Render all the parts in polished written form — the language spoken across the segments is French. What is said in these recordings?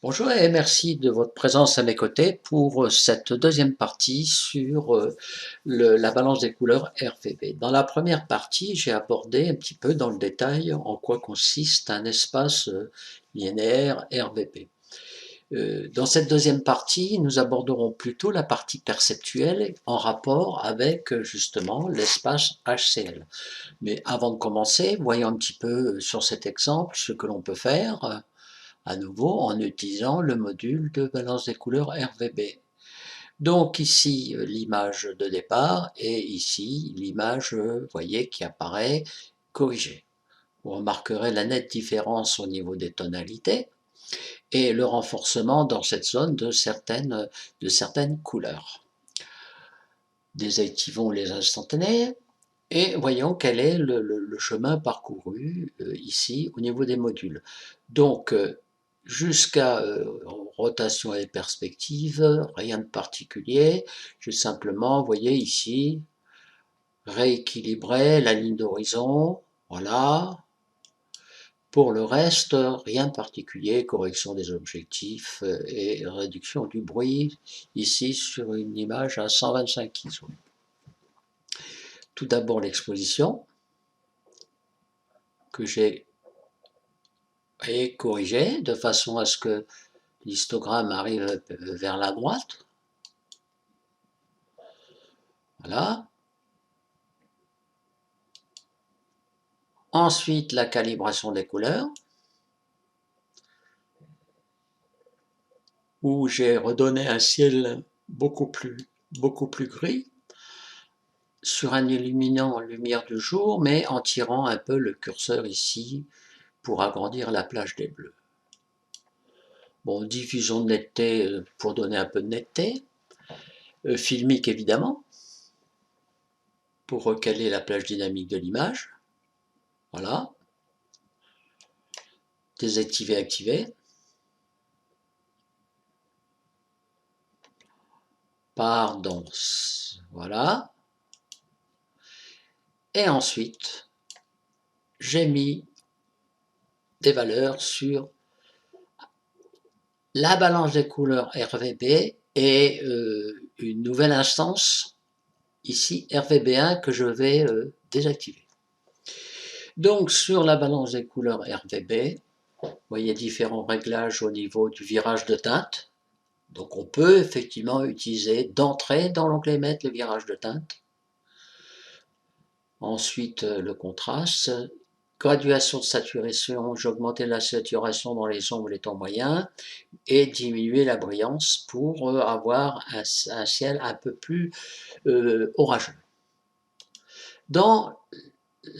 Bonjour et merci de votre présence à mes côtés pour cette deuxième partie sur la balance des couleurs RGB. Dans la première partie, j'ai abordé un petit peu dans le détail en quoi consiste un espace linéaire RGB. Dans cette deuxième partie, nous aborderons plutôt la partie perceptuelle en rapport avec justement l'espace HCl. Mais avant de commencer, voyons un petit peu sur cet exemple ce que l'on peut faire à nouveau en utilisant le module de balance des couleurs RGB. Donc ici l'image de départ et ici l'image, voyez, qui apparaît corrigée. Vous remarquerez la nette différence au niveau des tonalités et le renforcement dans cette zone de certaines couleurs. Désactivons les instantanés et voyons quel est le chemin parcouru ici au niveau des modules. Donc jusqu'à rotation et perspective, rien de particulier. Je vais simplement, vous voyez ici, rééquilibrer la ligne d'horizon. Voilà. Pour le reste, rien de particulier. Correction des objectifs et réduction du bruit. Ici, sur une image à 125 ISO. Tout d'abord l'exposition que j'ai corrigée de façon à ce que l'histogramme arrive vers la droite. Voilà. Ensuite, la calibration des couleurs, où j'ai redonné un ciel beaucoup plus gris, sur un illuminant en lumière du jour, mais en tirant un peu le curseur ici pour agrandir la plage des bleus. Bon, diffusion de netteté pour donner un peu de netteté. Filmique évidemment, pour recaler la plage dynamique de l'image. Voilà. Désactiver, activer. Pardon. Voilà. Et ensuite, j'ai mis des valeurs sur la balance des couleurs RGB et une nouvelle instance, ici RGB1, que je vais désactiver. Donc sur la balance des couleurs RGB, vous voyez différents réglages au niveau du virage de teinte. Donc on peut effectivement utiliser d'entrée dans l'onglet mettre le virage de teinte. Ensuite le contraste, graduation de saturation, j'ai augmenté la saturation dans les ombres et les tons moyens et diminuer la brillance pour avoir un ciel un peu plus orageux. Dans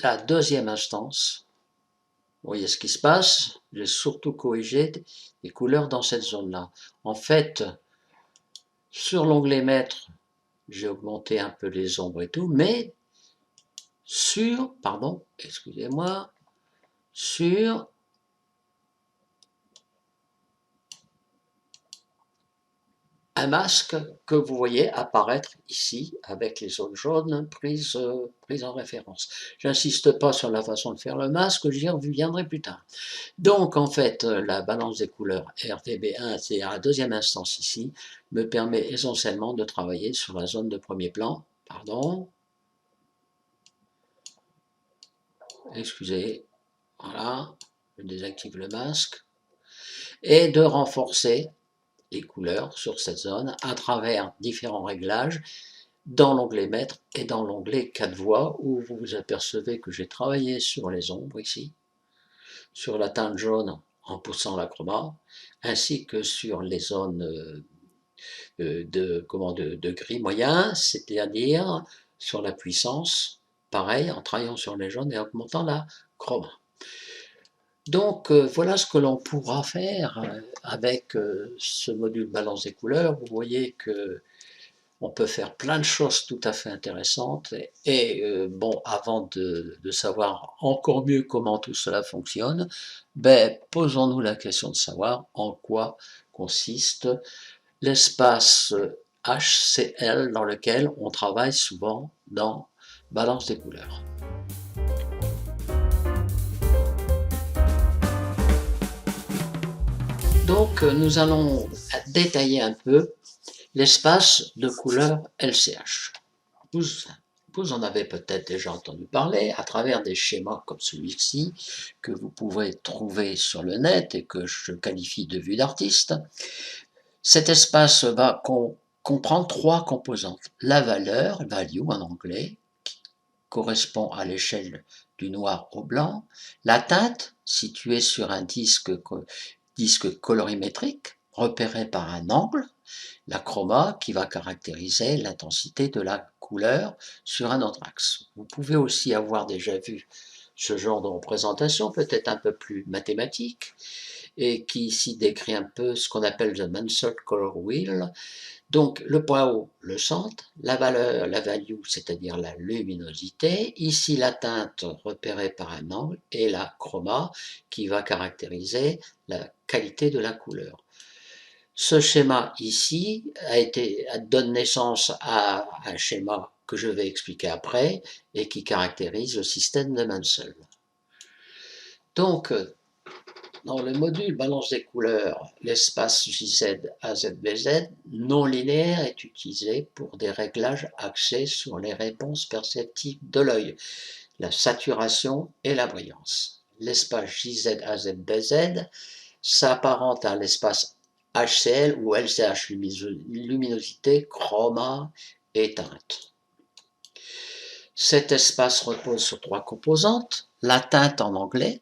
la deuxième instance, vous voyez ce qui se passe, j'ai surtout corrigé les couleurs dans cette zone-là. En fait, sur l'onglet mettre, j'ai augmenté un peu les ombres et tout, mais sur, pardon, excusez-moi, sur un masque que vous voyez apparaître ici avec les zones jaunes prises en référence. J'insiste pas sur la façon de faire le masque, j'y reviendrai plus tard. Donc en fait, la balance des couleurs RGB1, c'est à la deuxième instance ici, me permet essentiellement de travailler sur la zone de premier plan. Pardon. Excusez. Voilà. Je désactive le masque. Et de renforcer les couleurs sur cette zone à travers différents réglages dans l'onglet Mettre et dans l'onglet 4 voies où vous vous apercevez que j'ai travaillé sur les ombres ici, sur la teinte jaune en poussant la chroma, ainsi que sur les zones de gris moyen, c'est-à-dire sur la puissance, pareil, en travaillant sur les jaunes et en augmentant la chroma. Donc voilà ce que l'on pourra faire avec ce module balance des couleurs. Vous voyez que on peut faire plein de choses tout à fait intéressantes et bon, avant de savoir encore mieux comment tout cela fonctionne, ben, posons-nous la question de savoir en quoi consiste l'espace HCl dans lequel on travaille souvent dans balance des couleurs. Donc nous allons détailler un peu l'espace de couleur LCH. Vous, vous en avez peut-être déjà entendu parler à travers des schémas comme celui-ci que vous pouvez trouver sur le net et que je qualifie de vue d'artiste. Cet espace va comprendre trois composantes. La valeur, value en anglais, qui correspond à l'échelle du noir au blanc. La teinte, située sur un disque colorimétrique, repéré par un angle. La chroma, qui va caractériser l'intensité de la couleur sur un autre axe. Vous pouvez aussi avoir déjà vu ce genre de représentation, peut-être un peu plus mathématique, et qui ici décrit un peu ce qu'on appelle the Mansell Color Wheel. Donc le point haut, le centre, la valeur, la value, c'est-à-dire la luminosité, ici la teinte repérée par un angle, et la chroma qui va caractériser la qualité de la couleur. Ce schéma ici donne naissance à un schéma que je vais expliquer après et qui caractérise le système de Mansell. Donc, dans le module balance des couleurs, l'espace JZ AZBZ non linéaire est utilisé pour des réglages axés sur les réponses perceptives de l'œil, la saturation et la brillance. L'espace JZ AZBZ s'apparente à l'espace HCL ou LCH, luminosité, chroma et teinte. Cet espace repose sur trois composantes. La teinte en anglais,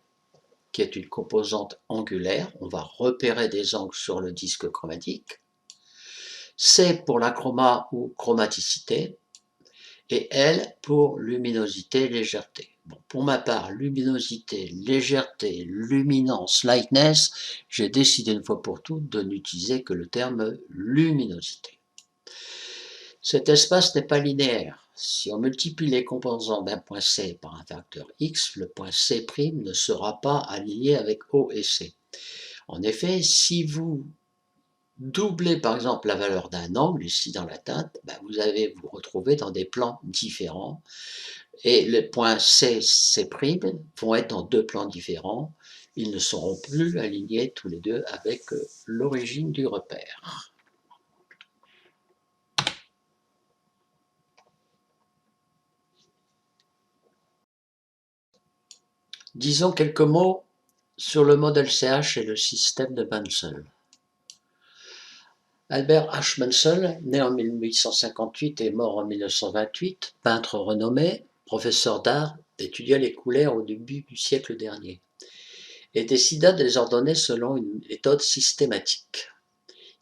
qui est une composante angulaire, on va repérer des angles sur le disque chromatique. C pour la chroma ou chromaticité, et L pour luminosité, légèreté. Bon, pour ma part, luminosité, légèreté, luminance, lightness, j'ai décidé une fois pour toutes de n'utiliser que le terme luminosité. Cet espace n'est pas linéaire. Si on multiplie les composants d'un point C par un facteur X, le point C' ne sera pas aligné avec O et C. En effet, si vous doublez par exemple la valeur d'un angle, ici dans la teinte, vous allez vous retrouver dans des plans différents. Et les points C, C' vont être dans deux plans différents. Ils ne seront plus alignés tous les deux avec l'origine du repère. Disons quelques mots sur le modèle CH et le système de Mansell. Albert H. Mansell, né en 1858 et mort en 1928, peintre renommé, professeur d'art, étudia les couleurs au début du siècle dernier et décida de les ordonner selon une méthode systématique.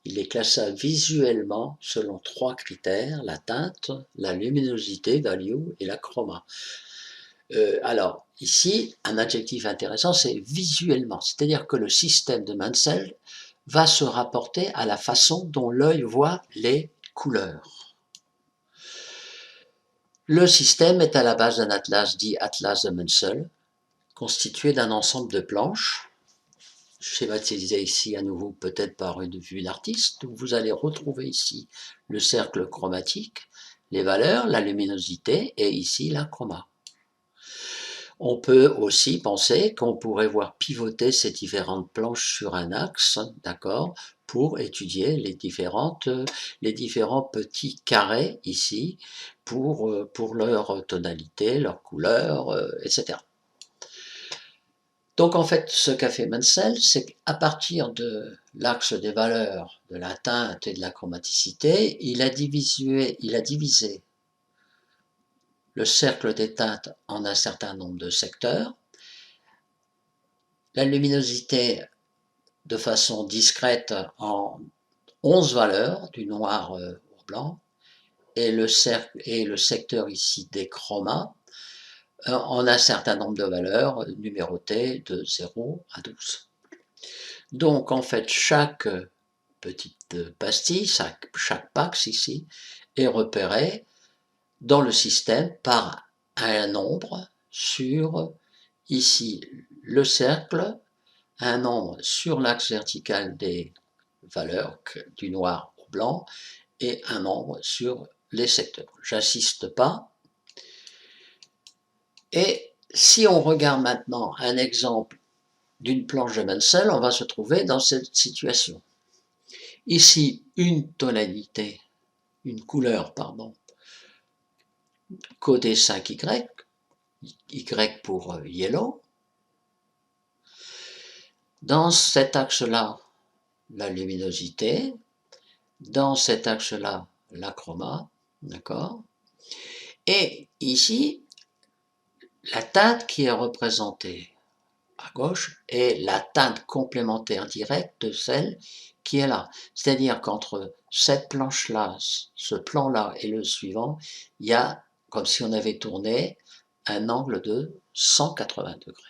Il les classa visuellement selon trois critères, la teinte, la luminosité, value, et la chroma. Alors, ici, un adjectif intéressant, c'est visuellement, c'est-à-dire que le système de Mansell va se rapporter à la façon dont l'œil voit les couleurs. Le système est à la base d'un atlas dit Atlas de Mansell, constitué d'un ensemble de planches, schématisé ici à nouveau peut-être par une vue d'artiste, où vous allez retrouver ici le cercle chromatique, les valeurs, la luminosité et ici la chroma. On peut aussi penser qu'on pourrait voir pivoter ces différentes planches sur un axe, d'accord, pour étudier les différents petits carrés ici, pour leur tonalité, leur couleur, etc. Donc en fait, ce qu'a fait Mansell, c'est qu'à partir de l'axe des valeurs, de la teinte et de la chromaticité, il a divisé le cercle des teintes en un certain nombre de secteurs, la luminosité de façon discrète en 11 valeurs, du noir au blanc, et le secteur ici des chromas en un certain nombre de valeurs numérotées de 0 à 12. Donc en fait, chaque petite pastille, chaque pax ici, est repéré dans le système par un nombre sur ici le cercle, un nombre sur l'axe vertical des valeurs du noir au blanc et un nombre sur les secteurs. J'insiste pas. Et si on regarde maintenant un exemple d'une planche de Mansell, on va se trouver dans cette situation. Ici, une tonalité, une couleur, pardon, codée 5Y, Y pour yellow. Dans cet axe-là, la luminosité. Dans cet axe-là, la chroma, d'accord? Et ici, la teinte qui est représentée à gauche est la teinte complémentaire directe de celle qui est là. C'est-à-dire qu'entre cette planche-là, ce plan-là et le suivant, il y a, comme si on avait tourné, un angle de 180 degrés.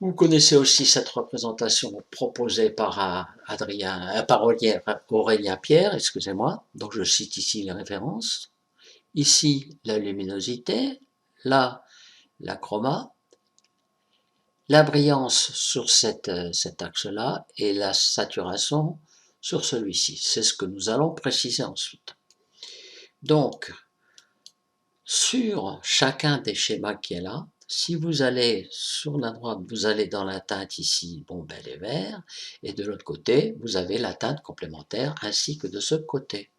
Vous connaissez aussi cette représentation proposée par Aurélien Pierre, excusez-moi, donc je cite ici les références. Ici, la luminosité, là, la chroma, la brillance sur cet axe-là et la saturation sur celui-ci. C'est ce que nous allons préciser ensuite. Donc, sur chacun des schémas qui est là, si vous allez sur la droite, vous allez dans la teinte ici, bon ben les verts, et de l'autre côté, vous avez la teinte complémentaire ainsi que de ce côté.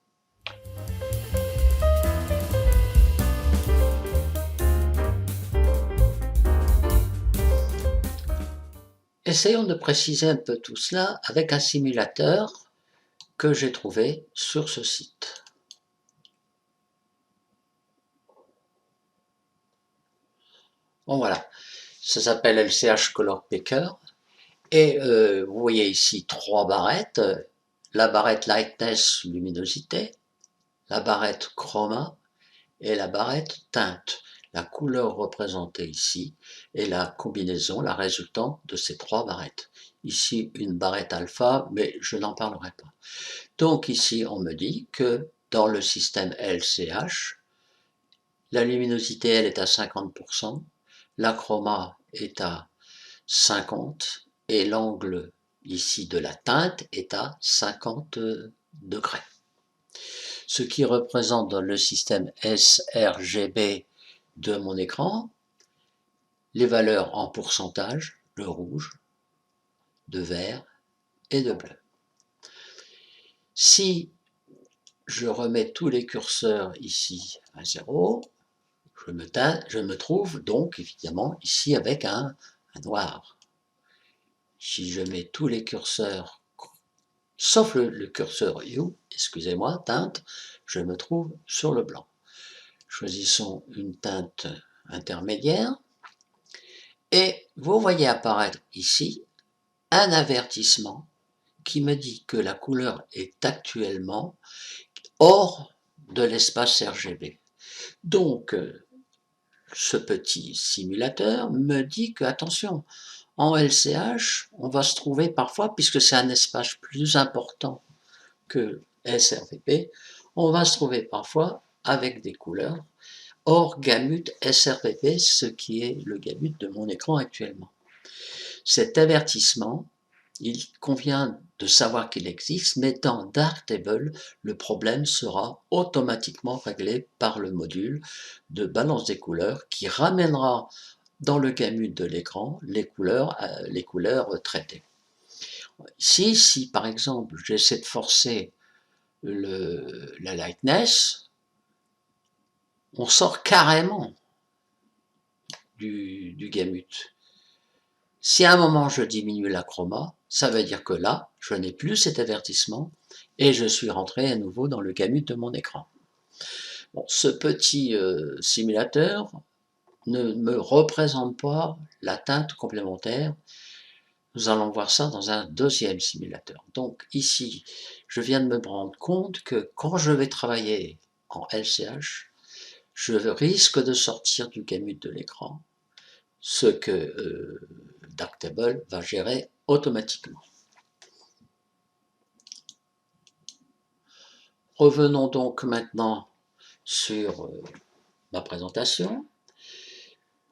Essayons de préciser un peu tout cela avec un simulateur que j'ai trouvé sur ce site. Bon voilà, ça s'appelle LCH Color Picker. Et vous voyez ici trois barrettes, la barrette Lightness, luminosité, la barrette Chroma et la barrette Teinte. La couleur représentée ici est la combinaison, la résultante de ces trois barrettes. Ici, une barrette alpha, mais je n'en parlerai pas. Donc ici, on me dit que dans le système LCH, la luminosité, elle est à 50%, la chroma est à 50%, et l'angle ici de la teinte est à 50 degrés. Ce qui représente dans le système sRGB de mon écran les valeurs en pourcentage, de rouge, de vert et de bleu. Si je remets tous les curseurs ici à 0, je me trouve donc évidemment ici avec un noir. Si je mets tous les curseurs, sauf le curseur Hue, excusez-moi, teinte, je me trouve sur le blanc. Choisissons une teinte intermédiaire et vous voyez apparaître ici un avertissement qui me dit que la couleur est actuellement hors de l'espace RGB. Donc, ce petit simulateur me dit que, attention, en LCH, on va se trouver parfois, puisque c'est un espace plus important que sRGB, on va se trouver parfois avec des couleurs hors gamut sRGB, ce qui est le gamut de mon écran actuellement. Cet avertissement, il convient de savoir qu'il existe, mais dans Darktable, le problème sera automatiquement réglé par le module de balance des couleurs qui ramènera dans le gamut de l'écran les couleurs traitées. Ici, si par exemple j'essaie de forcer la lightness, on sort carrément du gamut. Si à un moment je diminue la chroma, ça veut dire que là, je n'ai plus cet avertissement et je suis rentré à nouveau dans le gamut de mon écran. Bon, ce petit simulateur ne me représente pas la teinte complémentaire. Nous allons voir ça dans un deuxième simulateur. Donc ici, je viens de me rendre compte que quand je vais travailler en LCH, je risque de sortir du gamut de l'écran, ce que Darktable va gérer automatiquement. Revenons donc maintenant sur ma présentation.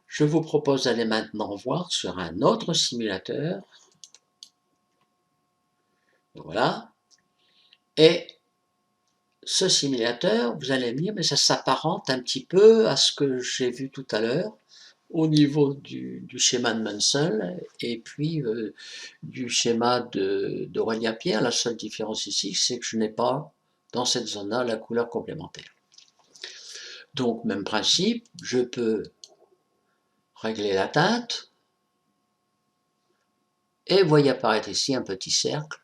Je vous propose d'aller maintenant voir sur un autre simulateur. Voilà. Et ce simulateur, vous allez me dire, mais ça s'apparente un petit peu à ce que j'ai vu tout à l'heure. au niveau du schéma de Munsell et puis du schéma d'Aurélien Pierre. La seule différence ici, c'est que je n'ai pas, dans cette zone-là, la couleur complémentaire. Donc, même principe, je peux régler la teinte, et vous voyez apparaître ici un petit cercle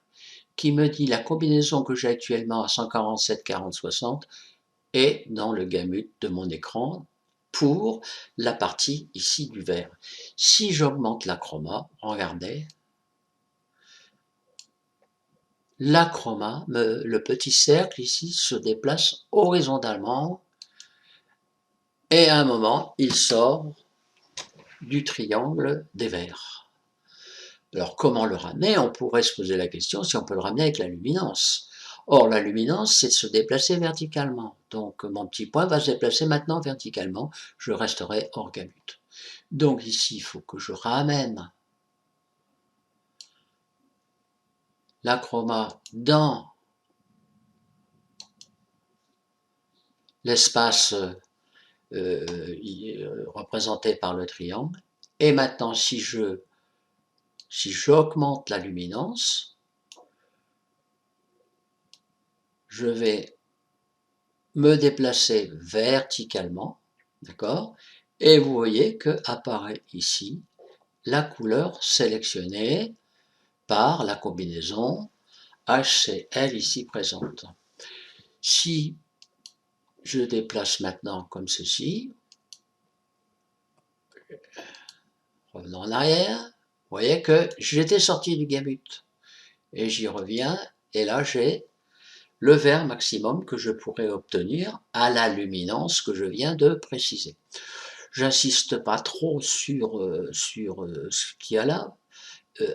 qui me dit la combinaison que j'ai actuellement à 147, 40, 60 est dans le gamut de mon écran pour la partie ici du vert. Si j'augmente la chroma, regardez, la chroma, le petit cercle ici se déplace horizontalement et à un moment, il sort du triangle des verts. Alors comment le ramener? On pourrait se poser la question si on peut le ramener avec la luminance. Or, la luminance, c'est de se déplacer verticalement. Donc, mon petit point va se déplacer maintenant verticalement. Je resterai hors gamut. Donc ici, il faut que je ramène la chroma dans l'espace représenté par le triangle. Et maintenant, si j'augmente la luminance, je vais me déplacer verticalement, d'accord? Et vous voyez que apparaît ici la couleur sélectionnée par la combinaison HCl ici présente. Si je déplace maintenant comme ceci, revenons en arrière, vous voyez que j'étais sorti du gamut. Et j'y reviens, et là j'ai le vert maximum que je pourrais obtenir à la luminance que je viens de préciser. J'insiste pas trop sur ce qu'il y a là.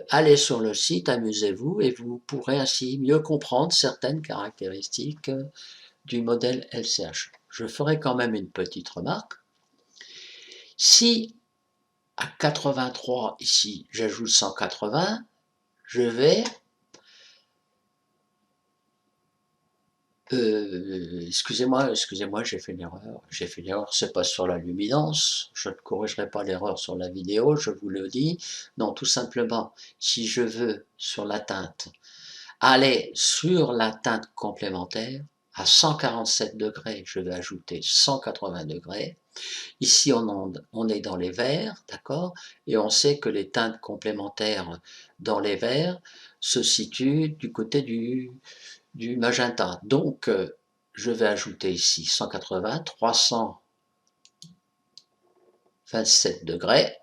Allez sur le site, amusez-vous et vous pourrez ainsi mieux comprendre certaines caractéristiques du modèle LCH. Je ferai quand même une petite remarque. Si à 83 ici j'ajoute 180, je vais excusez-moi, j'ai fait une erreur. J'ai fait une erreur, c'est pas sur la luminance. Je ne corrigerai pas l'erreur sur la vidéo, je vous le dis. Non, tout simplement, si je veux, sur la teinte, aller sur la teinte complémentaire, à 147 degrés, je vais ajouter 180 degrés. Ici, on est dans les verts, d'accord? Et on sait que les teintes complémentaires dans les verts se situent du côté du magenta. Donc, je vais ajouter ici 180, 327 degrés.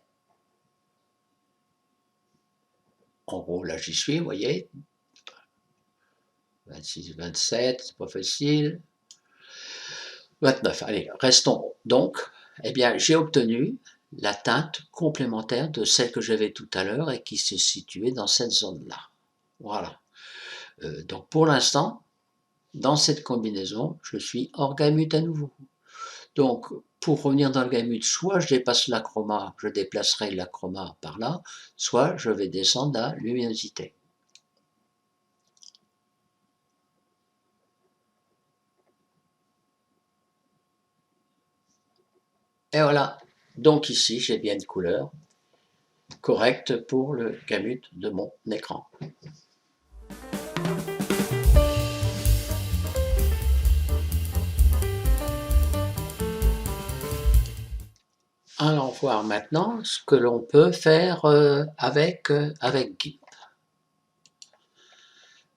En gros, là, j'y suis, vous voyez. 26, 27, c'est pas facile. 29, allez, restons. Donc, eh bien, j'ai obtenu la teinte complémentaire de celle que j'avais tout à l'heure et qui se situait dans cette zone-là. Voilà. Donc, pour l'instant, dans cette combinaison, je suis hors gamut à nouveau. Donc, pour revenir dans le gamut, soit je dépasse la chroma, je déplacerai la chroma par là, soit je vais descendre la luminosité. Et voilà. Donc ici, j'ai bien une couleur correcte pour le gamut de mon écran. Allons voir maintenant ce que l'on peut faire avec GIMP.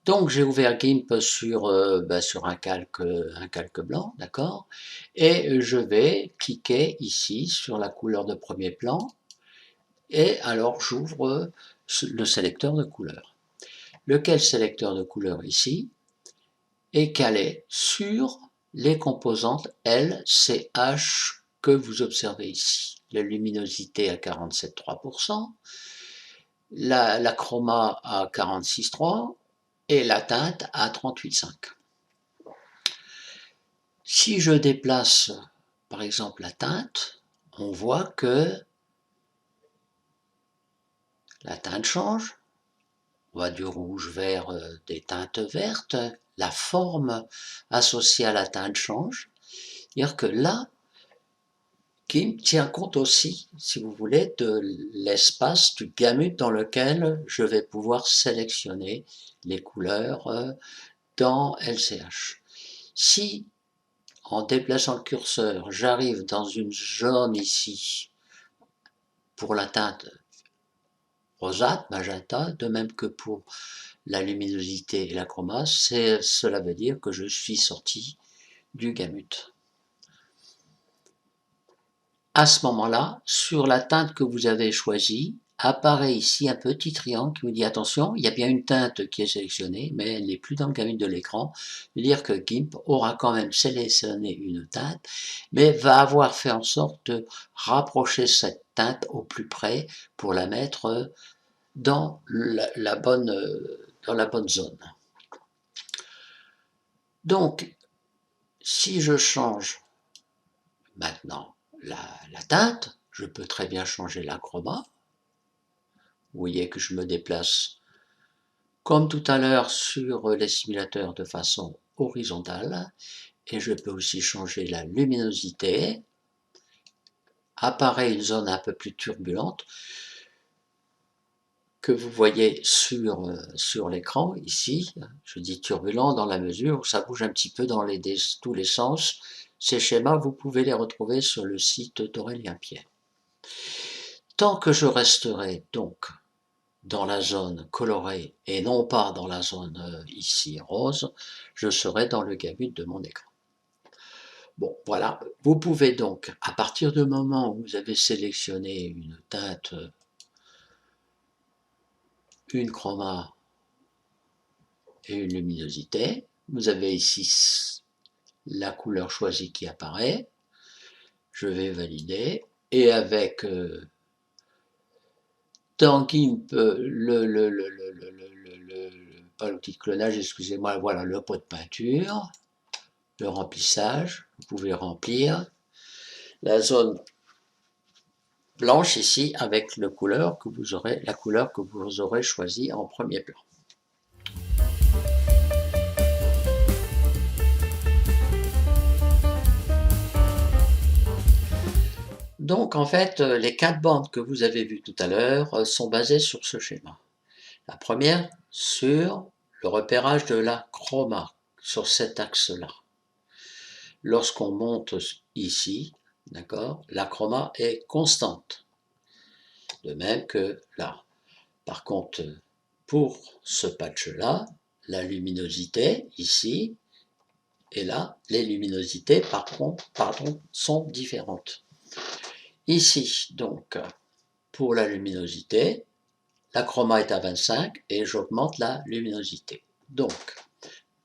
Donc j'ai ouvert GIMP sur un calque blanc, d'accord? Et je vais cliquer ici sur la couleur de premier plan. Et alors j'ouvre le sélecteur de couleurs. Lequel sélecteur de couleurs ici est calé sur les composantes L, C, H que vous observez ici. La luminosité à 47,3%, la chroma à 46,3% et la teinte à 38,5%. Si je déplace par exemple la teinte, on voit que la teinte change. On va du rouge vers des teintes vertes. La forme associée à la teinte change. C'est-à-dire que là, qui tient compte aussi, si vous voulez, de l'espace du gamut dans lequel je vais pouvoir sélectionner les couleurs dans LCH. Si, en déplaçant le curseur, j'arrive dans une zone ici pour la teinte rosâtre, magenta, de même que pour la luminosité et la chroma, cela veut dire que je suis sorti du gamut. À ce moment-là, sur la teinte que vous avez choisie, apparaît ici un petit triangle qui vous dit attention, il y a bien une teinte qui est sélectionnée, mais elle n'est plus dans le gamut de l'écran. C'est-à-dire que GIMP aura quand même sélectionné une teinte, mais va avoir fait en sorte de rapprocher cette teinte au plus près pour la mettre dans la bonne zone. Donc, si je change maintenant la teinte, je peux très bien changer la chroma. Vous voyez que je me déplace comme tout à l'heure sur les simulateurs de façon horizontale. Et je peux aussi changer la luminosité. Apparaît une zone un peu plus turbulente que vous voyez sur l'écran ici. Je dis turbulent dans la mesure où ça bouge un petit peu dans tous les sens. Ces schémas, vous pouvez les retrouver sur le site d'Aurélien Pierre. Tant que je resterai donc dans la zone colorée et non pas dans la zone ici rose, je serai dans le gamut de mon écran. Bon, voilà. Vous pouvez donc, à partir du moment où vous avez sélectionné une teinte, une chroma et une luminosité, vous avez ici la couleur choisie qui apparaît. Je vais valider. Et avec dans GIMP, pas l'outil de clonage, excusez-moi, voilà le pot de peinture, le remplissage, vous pouvez remplir la zone blanche ici avec la couleur que vous aurez choisie en premier plan. Donc en fait, les 4 bandes que vous avez vues tout à l'heure sont basées sur ce schéma. La première sur le repérage de la chroma, sur cet axe-là. Lorsqu'on monte ici, d'accord, la chroma est constante. De même que là. Par contre, pour ce patch-là, la luminosité ici et là, les luminosités par contre, sont différentes. Ici, donc, pour la luminosité, la chroma est à 25 et j'augmente la luminosité. Donc,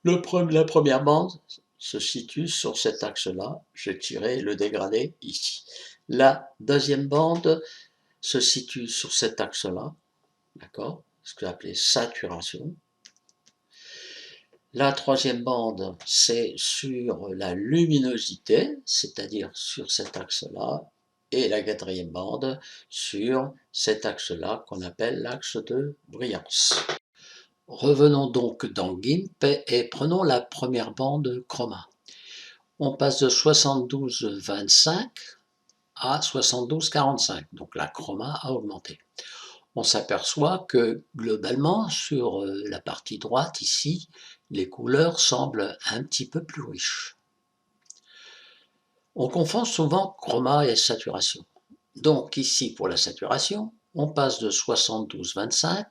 la première bande se situe sur cet axe-là. Je tirais le dégradé ici. La deuxième bande se situe sur cet axe-là, d'accord, ce que j'appelais saturation. La troisième bande, c'est sur la luminosité, c'est-à-dire sur cet axe-là, et la quatrième bande sur cet axe-là qu'on appelle l'axe de brillance. Revenons donc dans GIMP et prenons la première bande chroma. On passe de 72-25 à 72-45, donc la chroma a augmenté. On s'aperçoit que globalement, sur la partie droite ici, les couleurs semblent un petit peu plus riches. On confond souvent chroma et saturation. Donc ici, pour la saturation, on passe de 72-25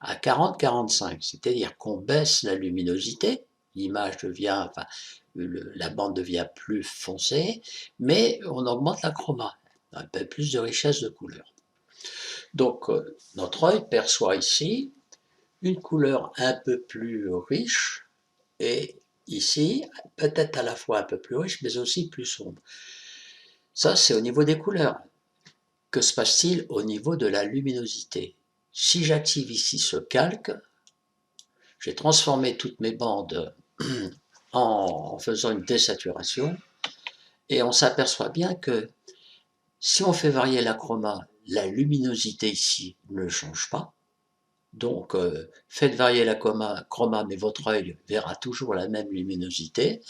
à 40-45, c'est-à-dire qu'on baisse la luminosité, l'image devient, enfin, la bande devient plus foncée, mais on augmente la chroma, un peu plus de richesse de couleurs. Donc notre œil perçoit ici une couleur un peu plus riche et ici peut-être à la fois un peu plus riche mais aussi plus sombre. Ça c'est au niveau des couleurs. Que se passe-t-il au niveau de la luminosité? Si j'active ici ce calque, j'ai transformé toutes mes bandes en faisant une désaturation et on s'aperçoit bien que si on fait varier la chroma, la luminosité ici ne change pas. Donc, faites varier la chroma, mais votre œil verra toujours la même luminosité,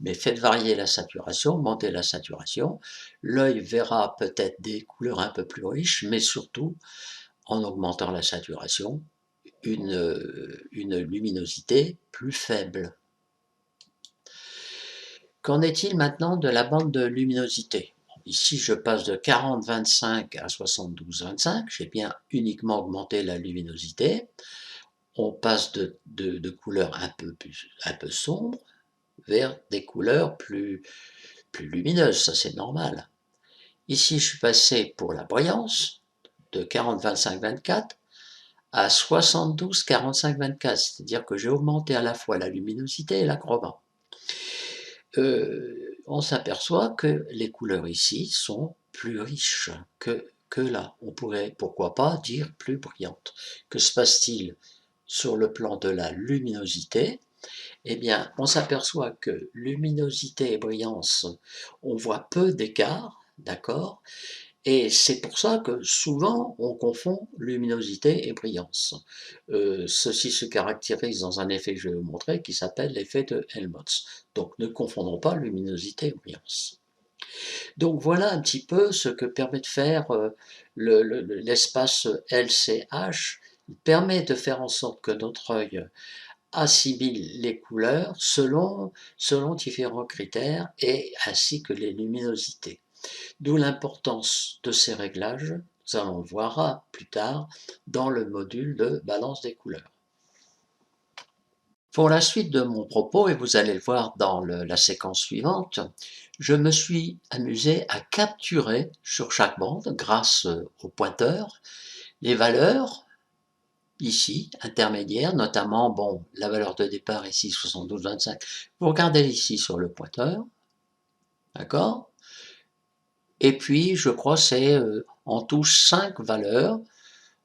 mais faites varier la saturation, augmentez la saturation. L'œil verra peut-être des couleurs un peu plus riches, mais surtout, en augmentant la saturation, une luminosité plus faible. Qu'en est-il maintenant de la bande de luminosité? Ici, je passe de 40-25 à 72-25, j'ai bien uniquement augmenté la luminosité. On passe de couleurs un peu sombres vers des couleurs plus lumineuses, ça c'est normal. Ici, je suis passé pour la brillance de 40-25-24 à 72-45-24, c'est-à-dire que j'ai augmenté à la fois la luminosité et la chroma. On s'aperçoit que les couleurs ici sont plus riches que là. On pourrait, pourquoi pas, dire plus brillantes. Que se passe-t-il sur le plan de la luminosité? Eh bien, on s'aperçoit que luminosité et brillance, on voit peu d'écart, d'accord? Et c'est pour ça que souvent on confond luminosité et brillance. Ceci se caractérise dans un effet que je vais vous montrer qui s'appelle l'effet de Helmholtz. Donc ne confondons pas luminosité et brillance. Donc voilà un petit peu ce que permet de faire l'espace LCH. Il permet de faire en sorte que notre œil assimile les couleurs selon différents critères et ainsi que les luminosités. D'où l'importance de ces réglages, nous allons le voir plus tard dans le module de balance des couleurs. Pour la suite de mon propos, et vous allez le voir dans la séquence suivante, je me suis amusé à capturer sur chaque bande, grâce au pointeur, les valeurs ici, intermédiaires, notamment bon, la valeur de départ ici 72,25. Vous regardez ici sur le pointeur, d'accord? Et puis, je crois c'est en touche 5 valeurs.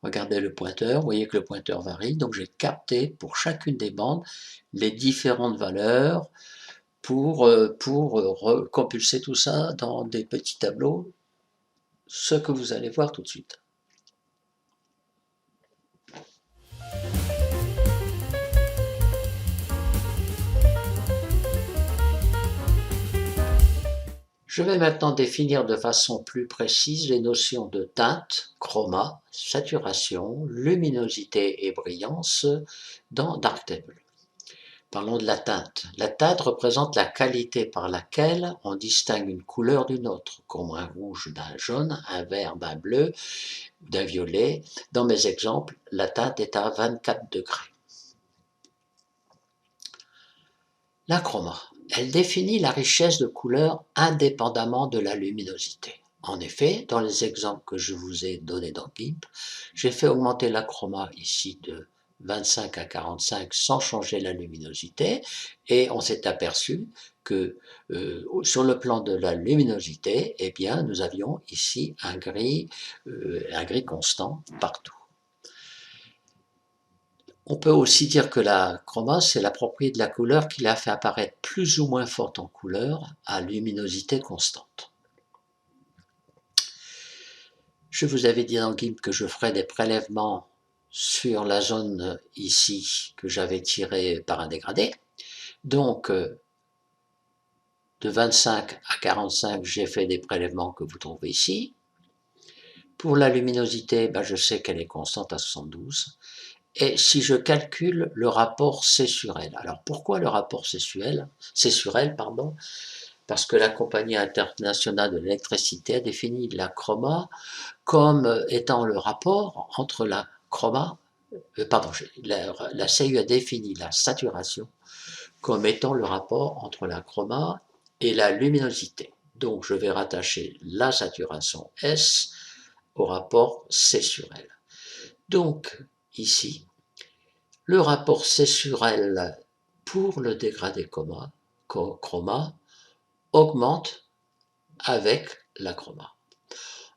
Regardez le pointeur, vous voyez que le pointeur varie. Donc, j'ai capté pour chacune des bandes les différentes valeurs pour compulser tout ça dans des petits tableaux, ce que vous allez voir tout de suite. Je vais maintenant définir de façon plus précise les notions de teinte, chroma, saturation, luminosité et brillance dans Darktable. Parlons de la teinte. La teinte représente la qualité par laquelle on distingue une couleur d'une autre, comme un rouge d'un jaune, un vert d'un bleu, d'un violet. Dans mes exemples, la teinte est à 24 degrés. La chroma. Elle définit la richesse de couleurs indépendamment de la luminosité. En effet, dans les exemples que je vous ai donnés dans GIMP, j'ai fait augmenter la chroma ici de 25 à 45 sans changer la luminosité et on s'est aperçu que sur le plan de la luminosité, eh bien, nous avions ici un gris constant partout. On peut aussi dire que la chroma, c'est la propriété de la couleur qui la fait apparaître plus ou moins forte en couleur à luminosité constante. Je vous avais dit dans GIMP que je ferais des prélèvements sur la zone ici que j'avais tirée par un dégradé. Donc, de 25 à 45, j'ai fait des prélèvements que vous trouvez ici. Pour la luminosité, je sais qu'elle est constante à 72. Et si je calcule le rapport C sur L. Alors pourquoi le rapport C sur L, Parce que la Compagnie internationale de l'électricité a défini la chroma comme étant le rapport entre la chroma, la CU a défini la saturation comme étant le rapport entre la chroma et la luminosité. Donc je vais rattacher la saturation S au rapport C sur L. Donc ici, le rapport C sur L pour le dégradé chroma augmente avec la chroma.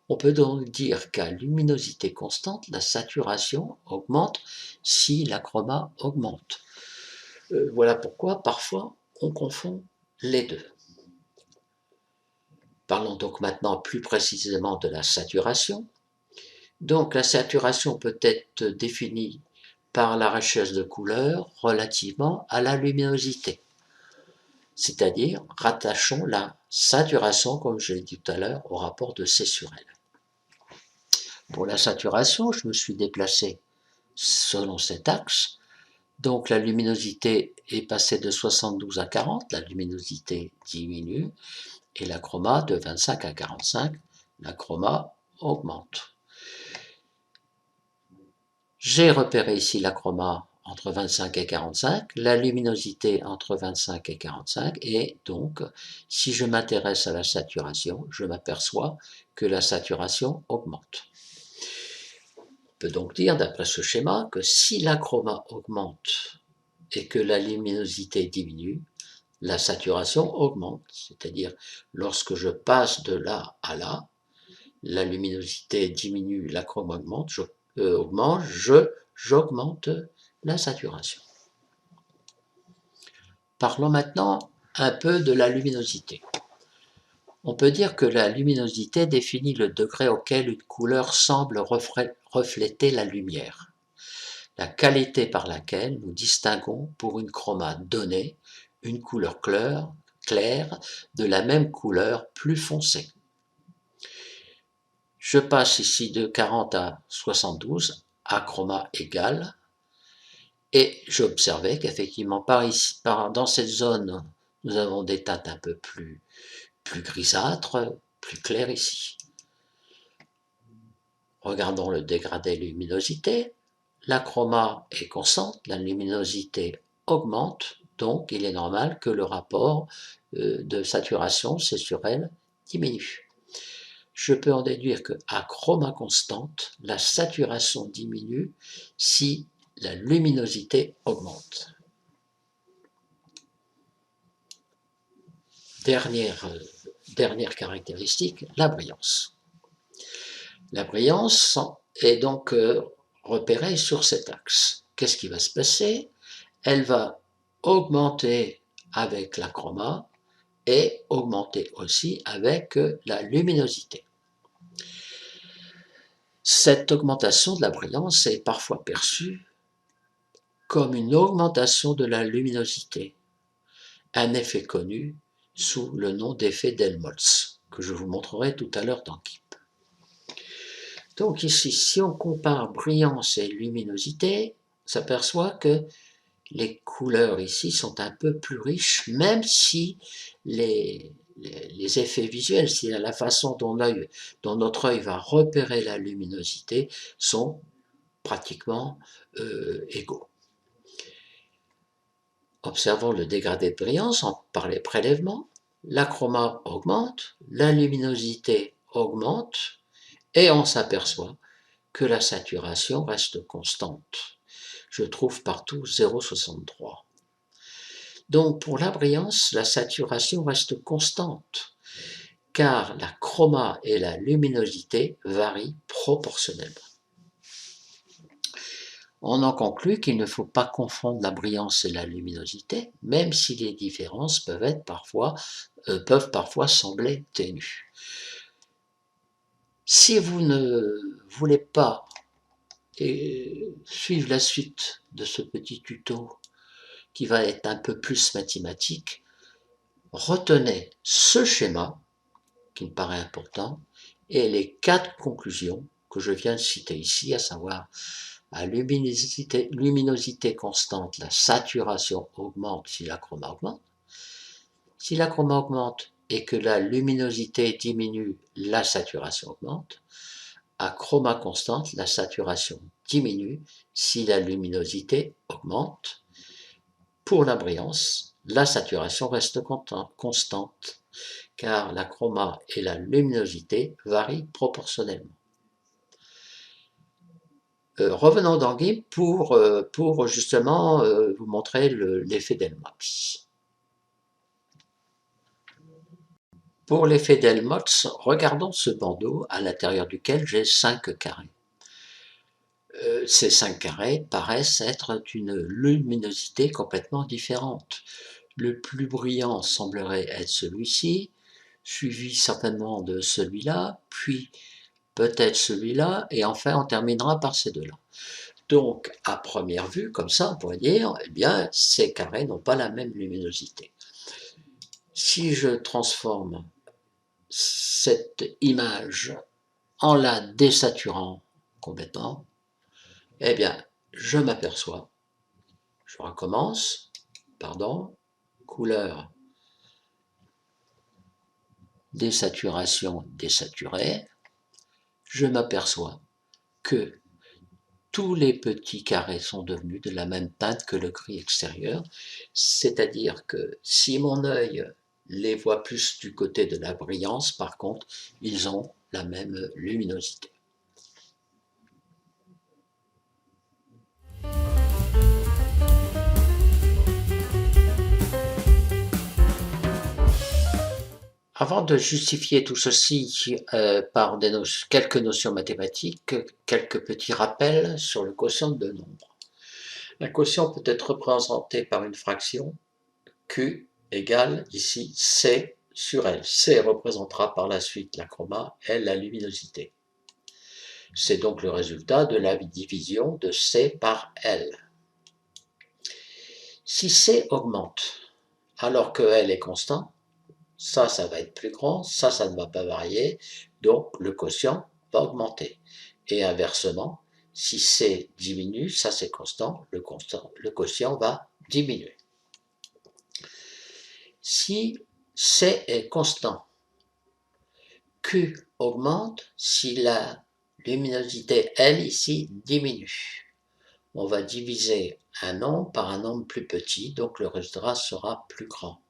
On peut donc dire qu'à luminosité constante, la saturation augmente si la chroma augmente. Voilà pourquoi parfois on confond les deux. Parlons donc maintenant plus précisément de la saturation. Donc la saturation peut être définie par la richesse de couleurs relativement à la luminosité. C'est-à-dire, rattachons la saturation, comme je l'ai dit tout à l'heure, au rapport de C sur L. Pour la saturation, je me suis déplacé selon cet axe. Donc la luminosité est passée de 72 à 40, la luminosité diminue, et la chroma de 25 à 45, la chroma augmente. J'ai repéré ici la chroma entre 25 et 45, la luminosité entre 25 et 45, et donc, si je m'intéresse à la saturation, je m'aperçois que la saturation augmente. On peut donc dire, d'après ce schéma, que si la chroma augmente et que la luminosité diminue, la saturation augmente, c'est-à-dire lorsque je passe de là à là, la luminosité diminue, la chroma augmente, j'augmente la saturation. Parlons maintenant un peu de la luminosité. On peut dire que la luminosité définit le degré auquel une couleur semble refléter la lumière, la qualité par laquelle nous distinguons pour une chroma donnée une couleur claire de la même couleur plus foncée. Je passe ici de 40 à 72 à chroma égale, et j'observais qu'effectivement dans cette zone, nous avons des teintes un peu plus grisâtres, plus claires ici. Regardons le dégradé luminosité. La chroma est constante, la luminosité augmente, donc il est normal que le rapport de saturation, C sur L, diminue. Je peux en déduire qu'à chroma constante, la saturation diminue si la luminosité augmente. Dernière caractéristique, la brillance. La brillance est donc repérée sur cet axe. Qu'est-ce qui va se passer? Elle va augmenter avec la chroma et augmenter aussi avec la luminosité. Cette augmentation de la brillance est parfois perçue comme une augmentation de la luminosité, un effet connu sous le nom d'effet d'Helmholtz, que je vous montrerai tout à l'heure dans GIMP. Donc ici, si on compare brillance et luminosité, on s'aperçoit que les couleurs ici sont un peu plus riches, même si les effets visuels, si la façon dont notre œil va repérer la luminosité, sont pratiquement égaux. Observons le dégradé de brillance par les prélèvements. La chroma augmente, la luminosité augmente, et on s'aperçoit que la saturation reste constante. Je trouve partout 0,63. Donc pour la brillance, la saturation reste constante, car la chroma et la luminosité varient proportionnellement. On en conclut qu'il ne faut pas confondre la brillance et la luminosité, même si les différences peuvent parfois sembler ténues. Si vous ne voulez pas suivre la suite de ce petit tuto qui va être un peu plus mathématique, retenez ce schéma qui me paraît important et les 4 conclusions que je viens de citer ici, à savoir à luminosité constante, la saturation augmente si la chroma augmente. Si la chroma augmente et que la luminosité diminue, la saturation augmente. À chroma constante, la saturation diminue si la luminosité augmente. Pour la brillance, la saturation reste constante, car la chroma et la luminosité varient proportionnellement. Revenons dans GIMP pour justement vous montrer l'effet d'Helmholtz. Pour l'effet d'Helmholtz, regardons ce bandeau à l'intérieur duquel j'ai 5 carrés. Ces 5 carrés paraissent être d'une luminosité complètement différente. Le plus brillant semblerait être celui-ci, suivi certainement de celui-là, puis peut-être celui-là, et enfin on terminera par ces deux-là. Donc, à première vue, comme ça, on pourrait dire, eh bien, ces carrés n'ont pas la même luminosité. Si je transforme cette image en la désaturant complètement, eh bien, je m'aperçois, je recommence, pardon, couleur, désaturation, désaturée, je m'aperçois que tous les petits carrés sont devenus de la même teinte que le gris extérieur, c'est-à-dire que si mon œil les voit plus du côté de la brillance, par contre, ils ont la même luminosité. Avant de justifier tout ceci par quelques notions mathématiques, quelques petits rappels sur le quotient de nombres. La quotient peut être représentée par une fraction Q égale ici C sur L. C représentera par la suite la chroma, L la luminosité. C'est donc le résultat de la division de C par L. Si C augmente alors que L est constant, ça va être plus grand, ça ne va pas varier, donc le quotient va augmenter. Et inversement, si C diminue, ça c'est constant, le quotient va diminuer. Si C est constant, Q augmente si la luminosité L ici diminue. On va diviser un nombre par un nombre plus petit, donc le résultat sera plus grand.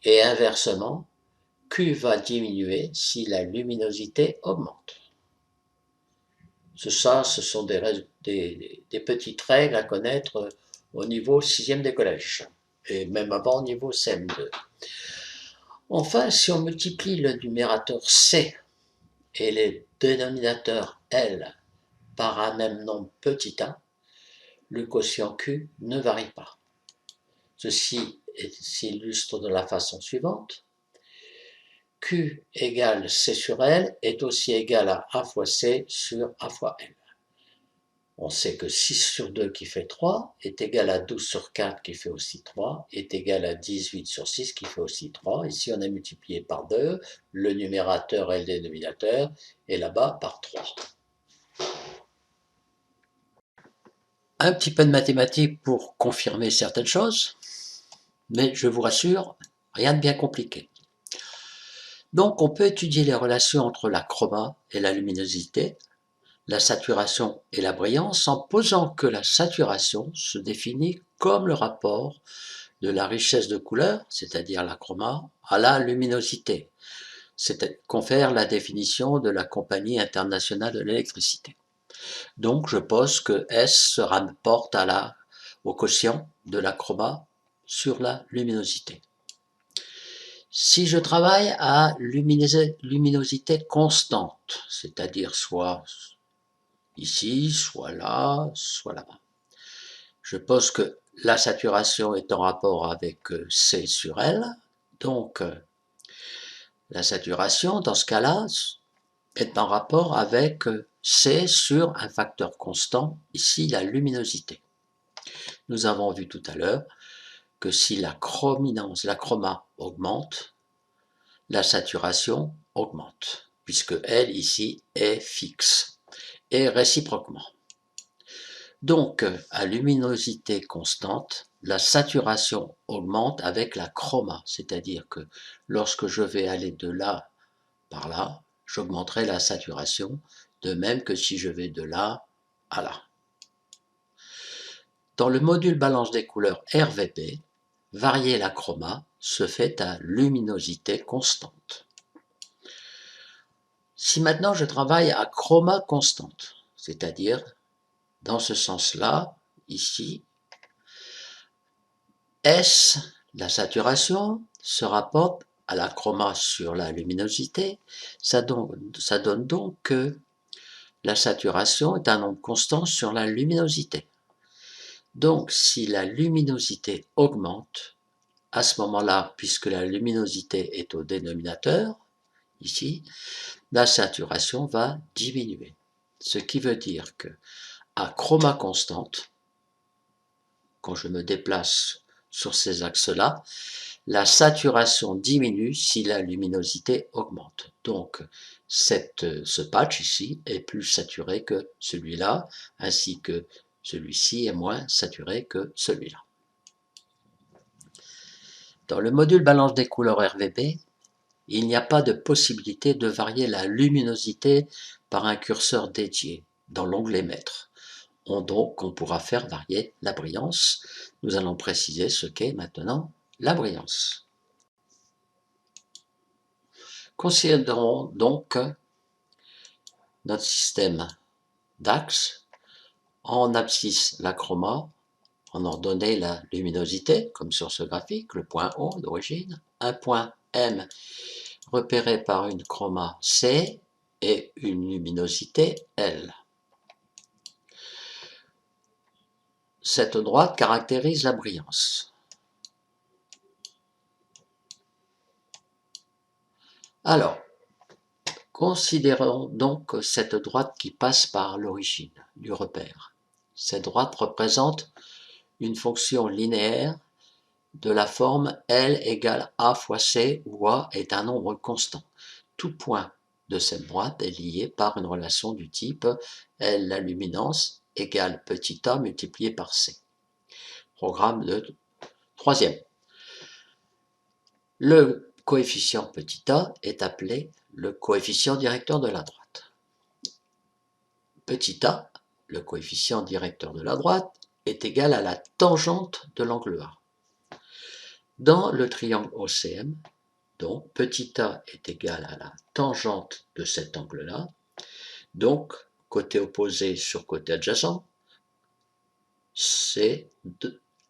Et inversement, Q va diminuer si la luminosité augmente. Ce sont des petites règles à connaître au niveau 6e des collèges, et même avant au niveau CM2. Enfin, si on multiplie le numérateur C et les dénominateurs L par un même nombre petit a, le quotient Q ne varie pas. Ceci s'illustre de la façon suivante. Q égale C sur L est aussi égal à A fois C sur A fois L. On sait que 6 sur 2 qui fait 3 est égal à 12 sur 4 qui fait aussi 3, est égal à 18 sur 6 qui fait aussi 3. Ici, on a multiplié par 2, le numérateur et le dénominateur, et là-bas par 3. Un petit peu de mathématiques pour confirmer certaines choses, mais je vous rassure, rien de bien compliqué. Donc, on peut étudier les relations entre la chroma et la luminosité, la saturation et la brillance en posant que la saturation se définit comme le rapport de la richesse de couleur, c'est-à-dire la chroma, à la luminosité, confère la définition de la Compagnie internationale de l'électricité. Donc, je pose que S se rapporte au quotient de la chroma sur la luminosité. Si je travaille à luminosité constante, c'est-à-dire soit ici, soit là-bas, je pose que la saturation est en rapport avec C sur L, donc la saturation, dans ce cas-là, est en rapport avec C sur un facteur constant, ici la luminosité. Nous avons vu tout à l'heure que si la chroma augmente, la saturation augmente, puisque L ici est fixe, et réciproquement. Donc, à luminosité constante, la saturation augmente avec la chroma, c'est-à-dire que lorsque je vais aller de là par là, j'augmenterai la saturation, de même que si je vais de là à là. Dans le module balance des couleurs RVP, varier la chroma se fait à luminosité constante. Si maintenant je travaille à chroma constante, c'est-à-dire dans ce sens-là, ici, S, la saturation, se rapporte à la chroma sur la luminosité, ça donne donc que la saturation est un nombre constant sur la luminosité. Donc, si la luminosité augmente, à ce moment-là, puisque la luminosité est au dénominateur, ici, la saturation va diminuer. Ce qui veut dire que à chroma constante, quand je me déplace sur ces axes-là, la saturation diminue si la luminosité augmente. Donc, ce patch ici est plus saturé que celui-là, ainsi que celui-ci est moins saturé que celui-là. Dans le module balance des couleurs RVB, il n'y a pas de possibilité de varier la luminosité par un curseur dédié dans l'onglet mètre. Donc, on pourra faire varier la brillance. Nous allons préciser ce qu'est maintenant la brillance. Considérons donc notre système d'axes. En abscisse la chroma, en ordonnée la luminosité, comme sur ce graphique, le point O d'origine, un point M repéré par une chroma C et une luminosité L. Cette droite caractérise la brillance. Alors, considérons donc cette droite qui passe par l'origine du repère. Cette droite représente une fonction linéaire de la forme L égale A fois C, où A est un nombre constant. Tout point de cette droite est lié par une relation du type L la luminance égale petit a multiplié par C. Programme de troisième. Le coefficient petit a est appelé le coefficient directeur de la droite. Petit a, le coefficient directeur de la droite, est égal à la tangente de l'angle A. Dans le triangle OCM, donc petit a est égal à la tangente de cet angle-là, donc côté opposé sur côté adjacent, c'est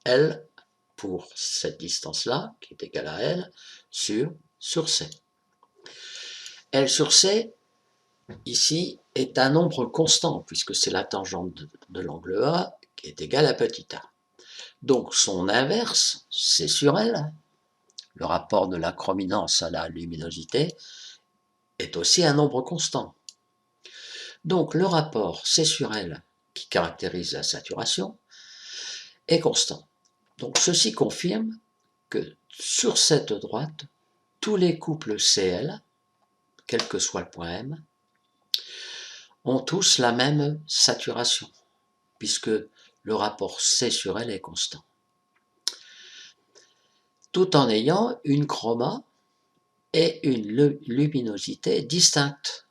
L pour cette distance-là, qui est égale à L, sur C. L sur C, ici, est un nombre constant, puisque c'est la tangente de l'angle A qui est égale à petit a. Donc son inverse, C sur L, le rapport de la chrominance à la luminosité, est aussi un nombre constant. Donc le rapport C sur L, qui caractérise la saturation, est constant. Donc ceci confirme que sur cette droite, tous les couples CL, quel que soit le point M, ont tous la même saturation, puisque le rapport C sur L est constant. Tout en ayant une chroma et une luminosité distinctes,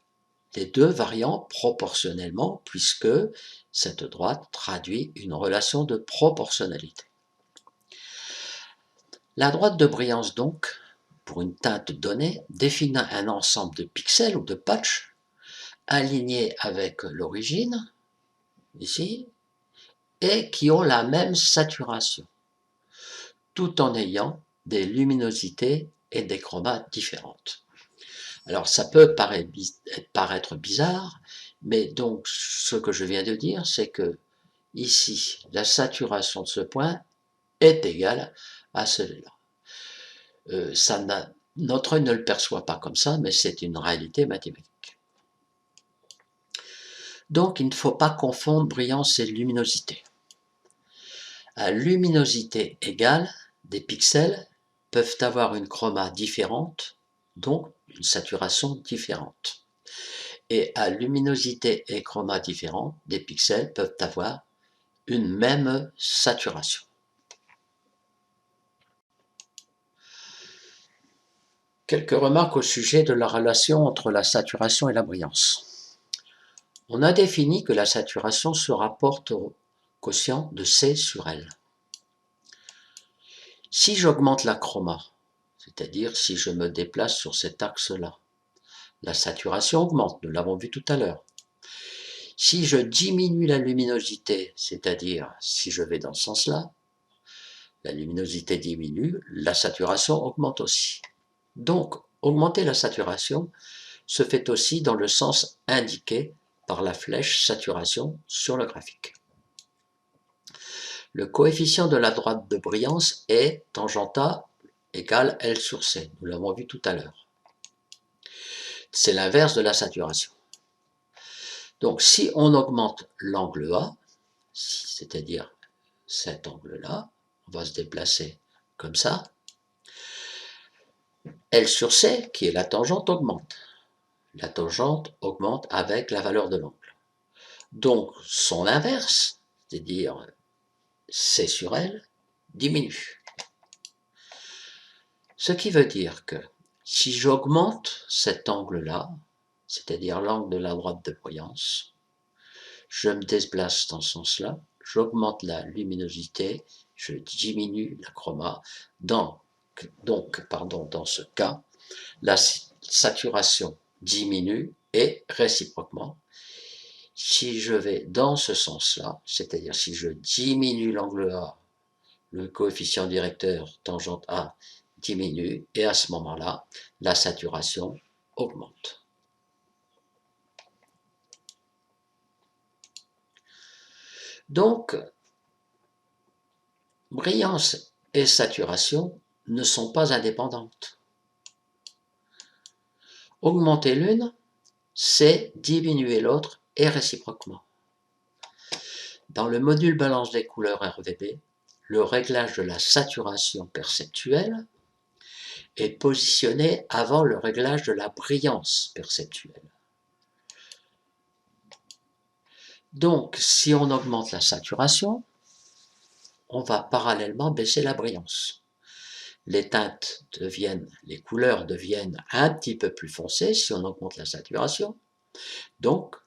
les deux variant proportionnellement, puisque cette droite traduit une relation de proportionnalité. La droite de brillance donc, pour une teinte donnée, définit un ensemble de pixels ou de patchs alignés avec l'origine, ici, et qui ont la même saturation, tout en ayant des luminosités et des chromats différentes. Alors ça peut paraître bizarre, mais donc ce que je viens de dire, c'est que ici, la saturation de ce point est égale à celui-là. Notre œil ne le perçoit pas comme ça, mais c'est une réalité mathématique. Donc il ne faut pas confondre brillance et luminosité. À luminosité égale, des pixels peuvent avoir une chroma différente, donc une saturation différente. Et à luminosité et chroma différents, des pixels peuvent avoir une même saturation. Quelques remarques au sujet de la relation entre la saturation et la brillance. On a défini que la saturation se rapporte au quotient de C sur L. Si j'augmente la chroma, c'est-à-dire si je me déplace sur cet axe-là, la saturation augmente, nous l'avons vu tout à l'heure. Si je diminue la luminosité, c'est-à-dire si je vais dans ce sens-là, la luminosité diminue, la saturation augmente aussi. Donc, augmenter la saturation se fait aussi dans le sens indiqué par la flèche saturation sur le graphique. Le coefficient de la droite de brillance est tangenta égale L sur C. Nous l'avons vu tout à l'heure. C'est l'inverse de la saturation. Donc, si on augmente l'angle A, c'est-à-dire cet angle-là, on va se déplacer comme ça. L sur C, qui est la tangente, augmente. La tangente augmente avec la valeur de l'angle. Donc, son inverse, c'est-à-dire C sur L, diminue. Ce qui veut dire que si j'augmente cet angle-là, c'est-à-dire l'angle de la droite de Bruyance, je me déplace dans ce sens-là, j'augmente la luminosité, je diminue la chroma. Donc, dans ce cas, la saturation diminue et réciproquement. Si je vais dans ce sens-là, c'est-à-dire si je diminue l'angle A, le coefficient directeur tangente A diminue et à ce moment-là, la saturation augmente. Donc, brillance et saturation ne sont pas indépendantes. Augmenter l'une, c'est diminuer l'autre et réciproquement. Dans le module balance des couleurs RVB, le réglage de la saturation perceptuelle est positionné avant le réglage de la brillance perceptuelle. Donc, si on augmente la saturation, on va parallèlement baisser la brillance. Les couleurs deviennent un petit peu plus foncées si on augmente la saturation. Donc,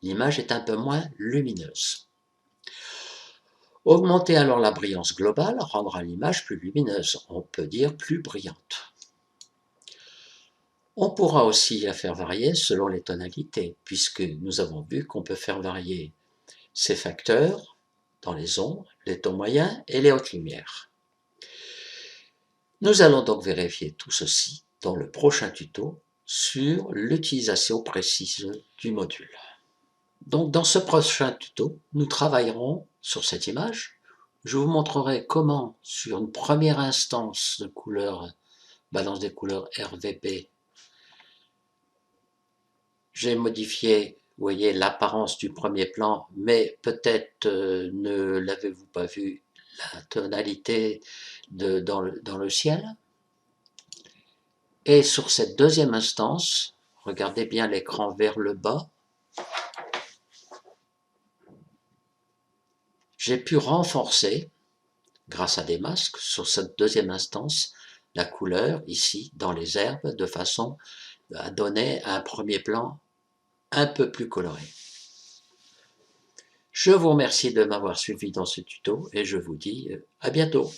l'image est un peu moins lumineuse. Augmenter alors la brillance globale rendra l'image plus lumineuse, on peut dire plus brillante. On pourra aussi la faire varier selon les tonalités, puisque nous avons vu qu'on peut faire varier ces facteurs dans les ombres, les tons moyens et les hautes lumières. Nous allons donc vérifier tout ceci dans le prochain tuto sur l'utilisation précise du module. Donc dans ce prochain tuto, nous travaillerons sur cette image. Je vous montrerai comment, sur une première instance de couleur, balance des couleurs RVB, j'ai modifié, vous voyez, l'apparence du premier plan, mais peut-être ne l'avez-vous pas vu, la tonalité dans le ciel. Et sur cette deuxième instance, regardez bien l'écran vers le bas, j'ai pu renforcer, grâce à des masques, sur cette deuxième instance, la couleur ici dans les herbes, de façon à donner un premier plan un peu plus coloré. Je vous remercie de m'avoir suivi dans ce tuto et je vous dis à bientôt.